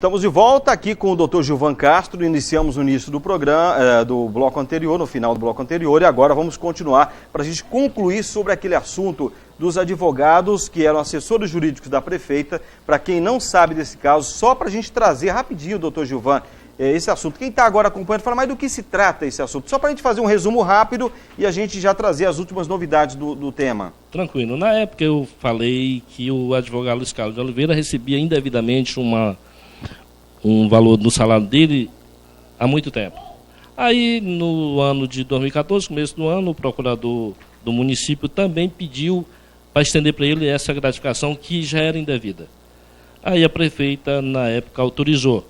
Estamos de volta aqui com o Dr. Gilvan Castro. Iniciamos no início do programa, do bloco anterior, no final do bloco anterior, e agora vamos continuar para a gente concluir sobre aquele assunto dos advogados que eram assessores jurídicos da prefeita. Para quem não sabe desse caso, só para a gente trazer rapidinho, Dr. Gilvan, esse assunto. Quem está agora acompanhando, fala mais do que se trata esse assunto, só para a gente fazer um resumo rápido e a gente já trazer as últimas novidades do tema. Tranquilo. Na época eu falei que o advogado Luiz Carlos de Oliveira recebia indevidamente um valor no salário dele há muito tempo. Aí, no ano de 2014, começo do ano, o procurador do município também pediu para estender para ele essa gratificação que já era indevida. Aí a prefeita, na época, autorizou.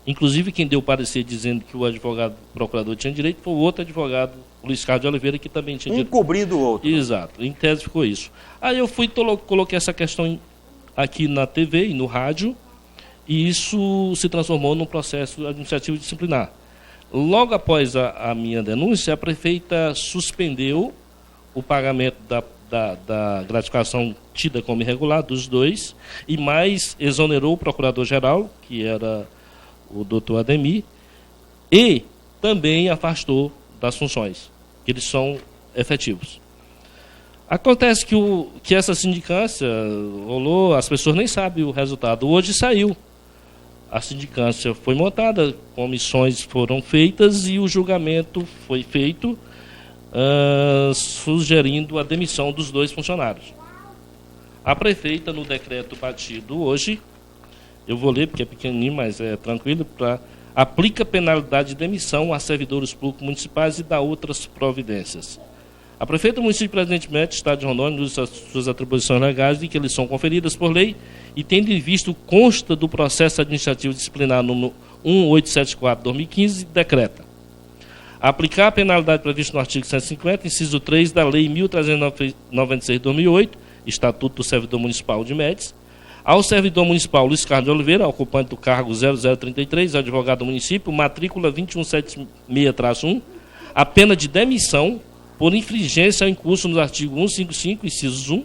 Inclusive, quem deu parecer dizendo que o advogado procurador tinha direito foi o outro advogado, Luiz Carlos de Oliveira, que também tinha direito. Um cobrindo o outro. Exato. Em tese ficou isso. Aí eu coloquei essa questão aqui na TV e no rádio, e isso se transformou num processo administrativo disciplinar. Logo após a minha denúncia, a prefeita suspendeu o pagamento da gratificação tida como irregular dos dois, e mais exonerou o procurador-geral, que era o doutor Ademir, e também afastou das funções, que eles são efetivos. Acontece que essa sindicância rolou, as pessoas nem sabem o resultado. Hoje saiu. A sindicância foi montada, comissões foram feitas e o julgamento foi feito, sugerindo a demissão dos dois funcionários. A prefeita, no decreto batido hoje, eu vou ler porque é pequenininho, mas é tranquilo, aplica penalidade de demissão a servidores públicos municipais e dá outras providências. A prefeita do município, presentemente, Estado de Rondônia, usa suas atribuições legais de que eles são conferidas por lei e, tendo em vista o consta do processo administrativo disciplinar número 1874/2015, decreta aplicar a penalidade prevista no artigo 150, inciso 3 da Lei 1396/2008, Estatuto do Servidor Municipal de Médici, ao servidor municipal Luiz Carlos de Oliveira, ocupante do cargo 0033, advogado do município, matrícula 2176-1, a pena de demissão por infringência ao incurso nos artigos 155, incisos 1,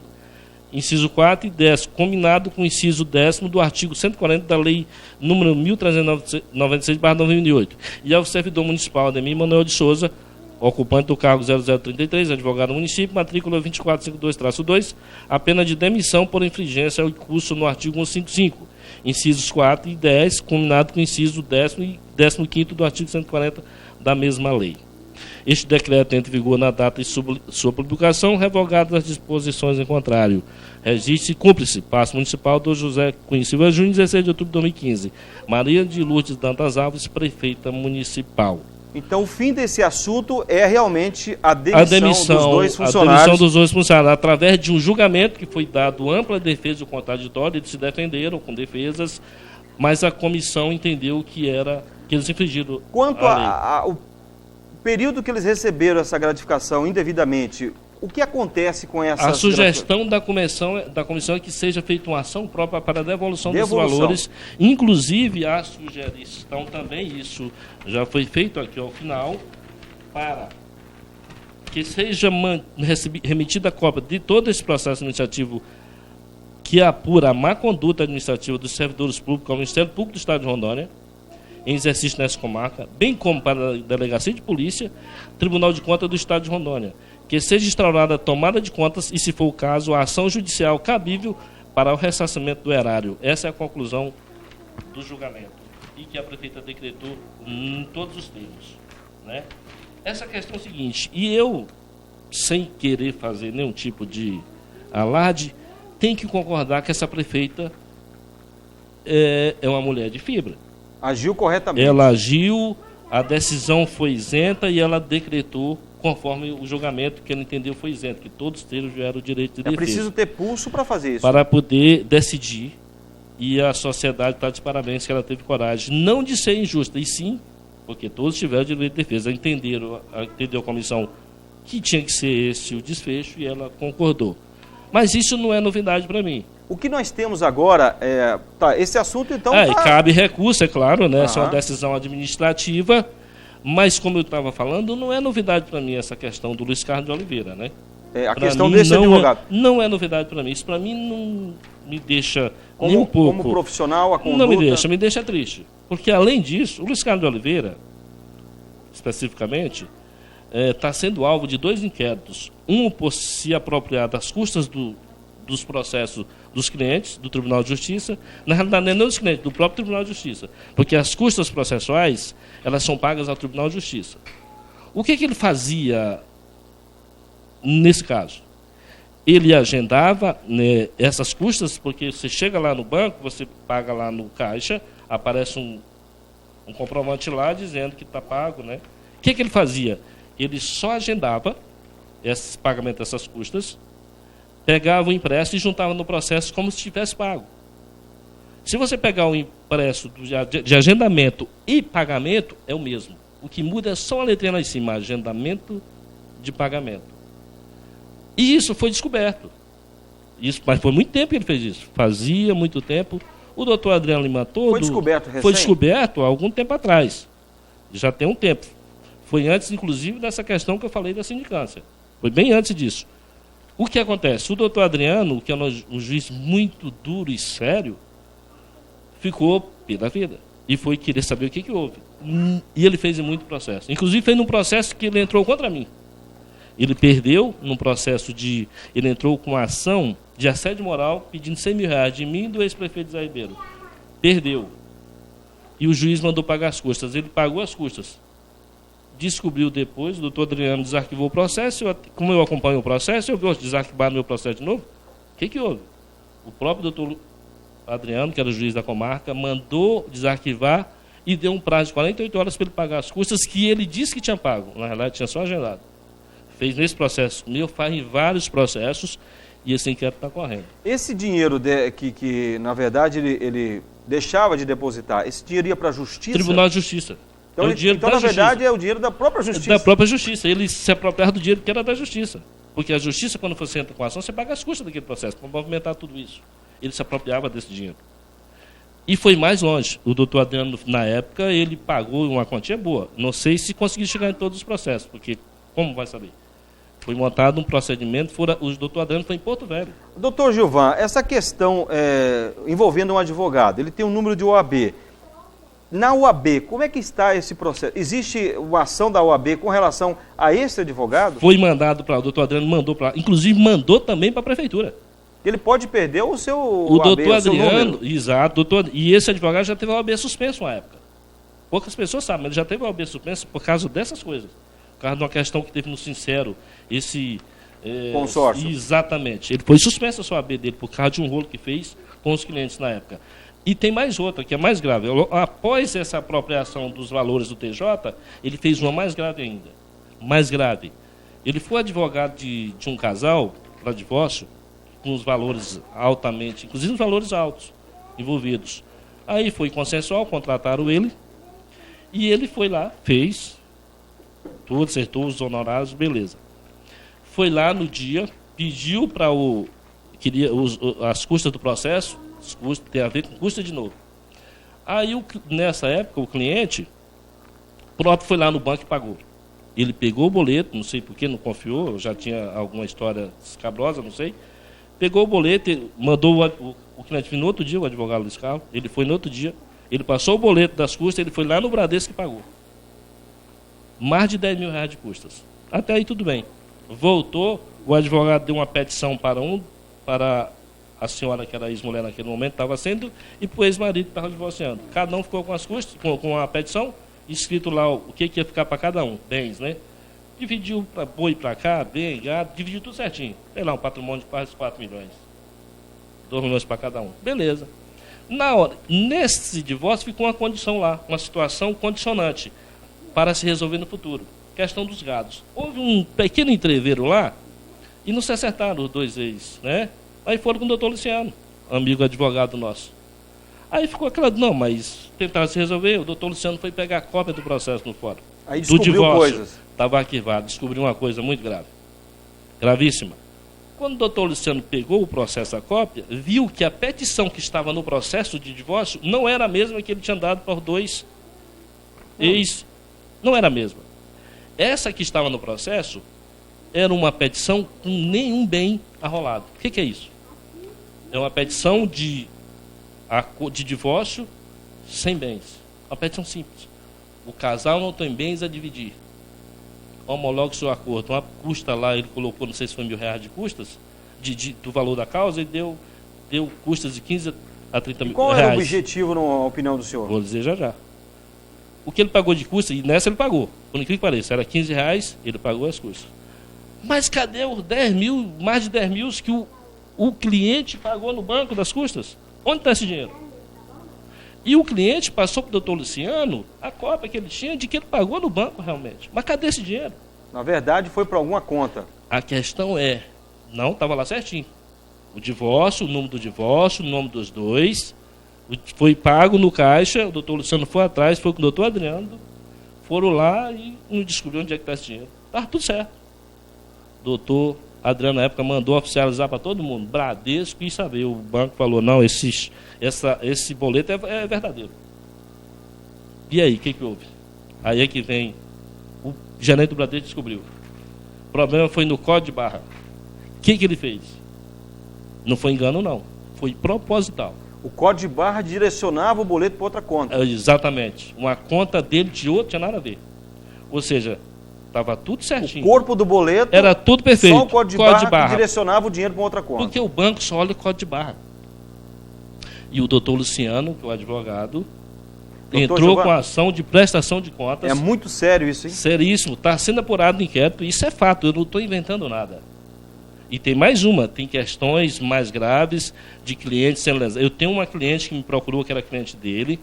inciso 4 e 10, combinado com o inciso 10º do artigo 140 da Lei número 1396/2008. E ao servidor municipal Ademir Manuel de Souza, ocupante do cargo 0033, advogado do município, matrícula 2452-2, a pena de demissão por infringência ao incurso no artigo 155, incisos 4 e 10, combinado com o inciso 10º e 15º do artigo 140 da mesma lei. Este decreto entra em vigor na data de sua publicação, revogado as disposições em contrário. Registe e cúmplice, Paço Municipal do José Cunha Silva Júnior, 16 de outubro de 2015. Maria de Lourdes Dantas Alves, prefeita municipal. Então, o fim desse assunto é realmente a demissão dos dois funcionários. A demissão dos dois funcionários, através de um julgamento que foi dado ampla defesa e contraditória, eles se defenderam com defesas, mas a comissão entendeu que eles infringiram Quanto a lei. O período que eles receberam essa gratificação indevidamente, o que acontece com essa... A sugestão da comissão é que seja feita uma ação própria para a devolução dos valores. Inclusive, a sugestão também, isso já foi feito aqui ao final, para que seja remetida a cópia de todo esse processo administrativo que apura a má conduta administrativa dos servidores públicos ao Ministério Público do Estado de Rondônia, em exercício nessa comarca, bem como para a Delegacia de Polícia, Tribunal de Contas do Estado de Rondônia, que seja instaurada a tomada de contas e, se for o caso, a ação judicial cabível para o ressarcimento do erário. Essa é a conclusão do julgamento e que a prefeita decretou em todos os termos, né? Essa questão é a seguinte, e eu, sem querer fazer nenhum tipo de alarde, tenho que concordar que essa prefeita é uma mulher de fibra. Agiu corretamente. Ela agiu, a decisão foi isenta e ela decretou conforme o julgamento que ela entendeu foi isento, que todos tiveram o direito de defesa. É preciso ter pulso para fazer isso. Para poder decidir, e a sociedade está de parabéns que ela teve coragem, não de ser injusta, e sim, porque todos tiveram o direito de defesa. Entendeu a comissão que tinha que ser esse o desfecho e ela concordou. Mas isso não é novidade para mim. O que nós temos agora esse assunto então... Cabe recurso, é claro, né? Essa é uma decisão administrativa, mas como eu estava falando, não é novidade para mim essa questão do Luiz Carlos de Oliveira, né? a questão desse advogado. Não é novidade para mim. Isso para mim não me deixa nem um pouco... Como profissional, a conduta... Não me deixa triste. Porque, além disso, o Luiz Carlos de Oliveira, especificamente, está sendo alvo de 2 inquéritos. Um por se apropriar das custas dos processos dos clientes do Tribunal de Justiça. Na realidade, não é dos clientes, do próprio Tribunal de Justiça. Porque as custas processuais, elas são pagas ao Tribunal de Justiça. O que ele fazia nesse caso? Ele agendava, né, essas custas, porque você chega lá no banco, você paga lá no caixa, aparece um comprovante lá dizendo que está pago, né? O que ele fazia? Ele só agendava esse pagamento dessas custas, pegava o impresso e juntava no processo como se tivesse pago. Se você pegar o impresso de agendamento e pagamento, é o mesmo. O que muda é só a letrinha lá em cima, agendamento de pagamento. E isso foi descoberto. Mas foi muito tempo que ele fez isso. Fazia muito tempo. O doutor Adriano Lima todo... Foi descoberto recém? Foi descoberto há algum tempo atrás. Já tem um tempo. Foi antes, inclusive, dessa questão que eu falei da sindicância. Foi bem antes disso. O que acontece? O doutor Adriano, que é um juiz muito duro e sério, ficou pé da vida. E foi querer saber o que houve. E ele fez em muito processo. Inclusive, fez num processo que ele entrou contra mim. Ele perdeu num processo ele entrou com uma ação de assédio moral pedindo R$100.000 de mim e do ex-prefeito Zé Ribeiro. Perdeu. E o juiz mandou pagar as custas. Ele pagou as custas. Descobriu depois, o doutor Adriano desarquivou o processo. Como eu acompanho o processo, eu vi desarquivar meu processo de novo. O que houve? O próprio doutor Adriano, que era o juiz da comarca, mandou desarquivar e deu um prazo de 48 horas para ele pagar as custas que ele disse que tinha pago. Na realidade, tinha só agendado. Fez nesse processo meu, faz em vários processos e esse inquérito está correndo. Esse dinheiro que na verdade, ele deixava de depositar, esse dinheiro ia para a Justiça? Tribunal de Justiça. Então, na verdade, é o dinheiro da própria Justiça. Da própria Justiça. Ele se apropriava do dinheiro que era da Justiça. Porque a Justiça, quando você entra com a ação, você paga as custas daquele processo para movimentar tudo isso. Ele se apropriava desse dinheiro. E foi mais longe. O doutor Adriano, na época, ele pagou uma quantia boa. Não sei se conseguiu chegar em todos os processos, porque como vai saber? Foi montado um procedimento, o doutor Adriano foi em Porto Velho. Doutor Gilvan, essa questão envolvendo um advogado, ele tem um número de OAB. Na OAB, como é que está esse processo? Existe uma ação da OAB com relação a esse advogado? Foi mandado para o doutor Adriano, inclusive mandou também para a prefeitura. Ele pode perder o seu OAB, doutor Adriano, exato, doutor, e esse advogado já teve a OAB suspenso na época. Poucas pessoas sabem, mas ele já teve a OAB suspenso por causa dessas coisas. Por causa de uma questão que teve no Sincero, esse... consórcio. Exatamente. Ele foi suspenso a sua OAB dele por causa de um rolo que fez com os clientes na época. E tem mais outra, que é mais grave. Após essa apropriação dos valores do TJ, ele fez uma mais grave ainda. Mais grave. Ele foi advogado de um casal para divórcio, com os valores altamente, inclusive os valores altos envolvidos. Aí foi consensual, contrataram ele, e ele foi lá, fez... tudo, acertou os honorários, beleza. Foi lá no dia, pediu para as custas do processo, tem a ver com custa de novo. Aí, nessa época, o cliente próprio foi lá no banco e pagou. Ele pegou o boleto, não sei porquê, não confiou, já tinha alguma história escabrosa, não sei. Pegou o boleto, mandou o cliente vir no outro dia, o advogado Luiz Carlos, ele foi no outro dia, ele passou o boleto das custas, ele foi lá no Bradesco e pagou. Mais de R$10.000 de custas. Até aí tudo bem. Voltou, o advogado deu uma petição para a senhora, que era ex-mulher naquele momento, estava sendo, e para o ex-marido que estava divorciando. Cada um ficou com as custas, com a petição, escrito lá o que ia ficar para cada um, bens, né? Dividiu para boi para cá, bem, gado, dividiu tudo certinho. Sei lá, um patrimônio de quase 4 milhões. 2 milhões para cada um. Beleza. Na hora, nesse divórcio ficou uma condição lá, uma situação condicionante para se resolver no futuro. Questão dos gados. Houve um pequeno entreveiro lá e não se acertaram os dois ex, né? Aí foram com o doutor Luciano, amigo advogado nosso. Aí ficou aquela, não, mas tentaram se resolver, o doutor Luciano foi pegar a cópia do processo no fórum. Aí descobriu do divórcio, coisas. Estava arquivado, descobriu uma coisa muito grave. Gravíssima. Quando o doutor Luciano pegou o processo, a cópia, viu que a petição que estava no processo de divórcio não era a mesma que ele tinha dado por dois ex. Não era a mesma. Essa que estava no processo era uma petição com nenhum bem arrolado. O que é isso? É uma petição de divórcio sem bens. Uma petição simples. O casal não tem bens a dividir. Homologue seu acordo. Uma custa lá, ele colocou, não sei se foi R$1.000 de custas, do valor da causa, e deu custas de 15 a 30 mil reais. Qual era o objetivo, na opinião do senhor? Vou dizer já. O que ele pagou de custa, e nessa ele pagou, por incrível que pareça, era R$15, ele pagou as custas. Mas cadê os 10 mil, mais de 10 mil que o cliente pagou no banco das custas? Onde está esse dinheiro? E o cliente passou para o doutor Luciano a cópia que ele tinha de que ele pagou no banco realmente. Mas cadê esse dinheiro? Na verdade, foi para alguma conta. A questão é, não estava lá certinho. O divórcio, o número do divórcio, o nome dos dois, foi pago no caixa, o doutor Luciano foi atrás, foi com o doutor Adriano, foram lá e não descobriu onde é que está esse dinheiro. Estava tudo certo. O doutor Adriano, na época, mandou oficializar para todo mundo. Bradesco e saber. O banco falou, não, esse boleto é verdadeiro. E aí, o que houve? Aí é que vem, o gerente do Bradesco descobriu. O problema foi no código de barra. O que ele fez? Não foi engano, não. Foi proposital. O código de barra direcionava o boleto para outra conta. Exatamente. Uma conta dele de outro tinha nada a ver. Ou seja, estava tudo certinho. O corpo do boleto era tudo perfeito. Só o código de barra que direcionava o dinheiro para outra conta. Porque o banco só olha o código de barra. E o doutor Luciano, que é o advogado, entrou com a ação de prestação de contas. É muito sério isso, hein? Seríssimo. Está sendo apurado no inquérito. Isso é fato. Eu não estou inventando nada. E tem mais uma. Tem questões mais graves de clientes sendo lesados. Eu tenho uma cliente que me procurou, que era cliente dele.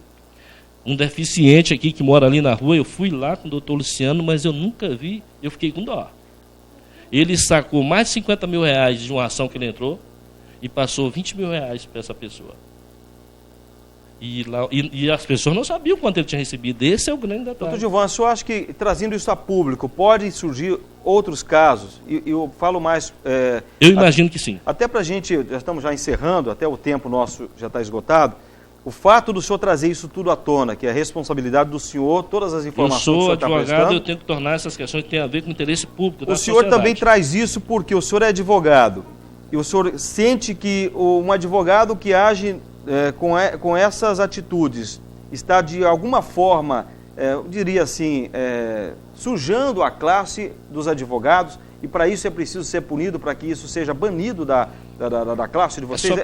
Um deficiente aqui que mora ali na rua. Eu fui lá com o doutor Luciano, mas eu nunca vi. Eu fiquei com dó. Ele sacou mais de 50 mil reais de uma ação que ele entrou e passou 20 mil reais para essa pessoa. E as pessoas não sabiam quanto ele tinha recebido. Esse é o grande detalhe. Doutor Gilvan, o senhor acha que, trazendo isso a público, pode surgir outros casos? E eu falo mais... eu imagino que sim. Até para a gente, já estamos já encerrando, até o tempo nosso já está esgotado. O fato do senhor trazer isso tudo à tona, que é a responsabilidade do senhor, todas as informações que o senhor está prestando... Eu sou advogado, eu tenho que tornar essas questões que têm a ver com o interesse público da sociedade. O senhor também traz isso porque o senhor é advogado. E o senhor sente que um advogado que age... com essas atitudes, está de alguma forma, eu diria assim, sujando a classe dos advogados, e para isso é preciso ser punido, para que isso seja banido da classe de vocês?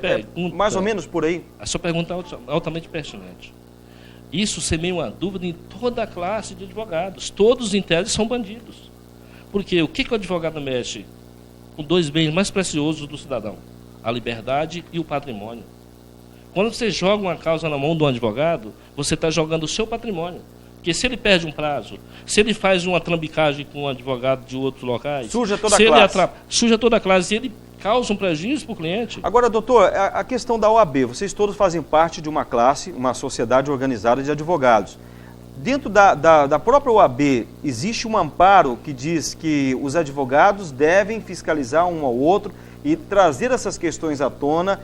Mais ou menos por aí? A sua pergunta é altamente pertinente. Isso semeia uma dúvida em toda a classe de advogados. Todos, em tese, são bandidos. Porque o que o advogado mexe com dois bens mais preciosos do cidadão? A liberdade e o patrimônio. Quando você joga uma causa na mão de um advogado, você está jogando o seu patrimônio. Porque se ele perde um prazo, se ele faz uma trambicagem com um advogado de outros locais... Suja toda a classe. Suja toda a classe e ele causa um prejuízo para o cliente. Agora, doutor, a questão da OAB, vocês todos fazem parte de uma classe, uma sociedade organizada de advogados. Dentro da própria OAB, existe um amparo que diz que os advogados devem fiscalizar um ao outro e trazer essas questões à tona.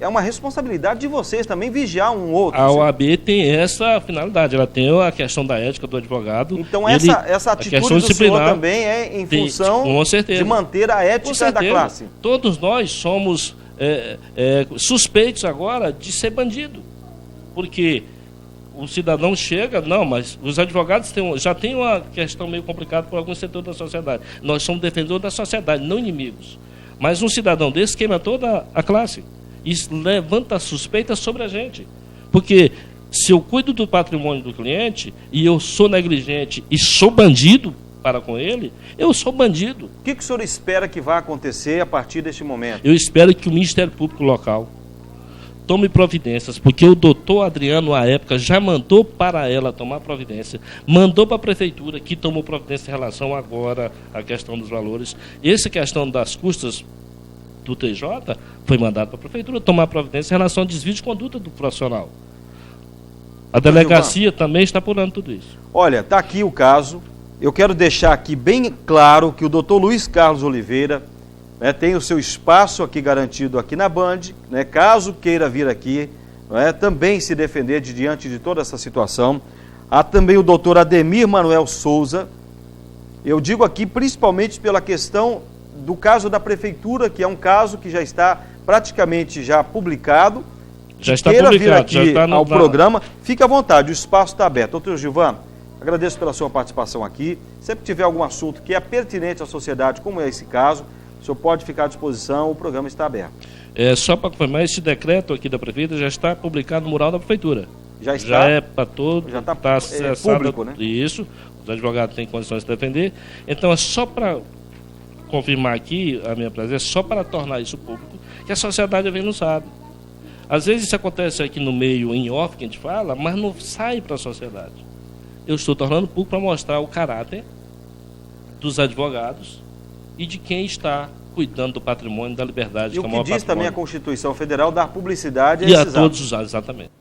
É uma responsabilidade de vocês também vigiar um outro. A OAB tem essa finalidade, ela tem a questão da ética do advogado. Então essa atitude do senhor também é em função de manter a ética da classe. Todos nós somos suspeitos agora de ser bandido. Porque o cidadão chega, não, mas os advogados já têm uma questão meio complicada por alguns setores da sociedade. Nós somos defensores da sociedade, não inimigos. Mas um cidadão desse queima toda a classe. Isso levanta suspeita sobre a gente. Porque se eu cuido do patrimônio do cliente e eu sou negligente e sou bandido para com ele, eu sou bandido. O que o senhor espera que vai acontecer a partir deste momento? Eu espero que o Ministério Público local tome providências, porque o doutor Adriano, à época, já mandou para ela tomar providência, mandou para a prefeitura, que tomou providência em relação agora à questão dos valores. Essa questão das custas do TJ foi mandado para a prefeitura tomar providência em relação ao desvio de conduta do profissional. A delegacia também está apurando tudo isso. Olha, está aqui o caso. Eu quero deixar aqui bem claro que o doutor Luiz Carlos Oliveira tem o seu espaço aqui garantido aqui na Band, caso queira vir aqui, também se defender diante de toda essa situação. Há também o doutor Ademir Manuel Souza, Eu digo aqui principalmente pela questão do caso da Prefeitura, que é um caso que já está praticamente já publicado. Já está queira publicado, vir aqui já está ao programa, fique à vontade, o espaço está aberto. Doutor Gilvan, agradeço pela sua participação aqui. Sempre tiver algum assunto que é pertinente à sociedade, como é esse caso, o senhor pode ficar à disposição, o programa está aberto. Só para confirmar, esse decreto aqui da Prefeitura já está publicado no mural da Prefeitura. Já está? Já é para todos, já está público, né? Isso, os advogados têm condições de defender. Então, é só para confirmar aqui a minha presença, só para tornar isso público, que a sociedade às vezes não sabe. Às vezes isso acontece aqui no meio, em off, que a gente fala, mas não sai para a sociedade. Eu estou tornando público para mostrar o caráter dos advogados e de quem está cuidando do patrimônio, da liberdade. E o que diz patrimônio. também a Constituição Federal, dar publicidade a e esses a todos atos. os atos, exatamente.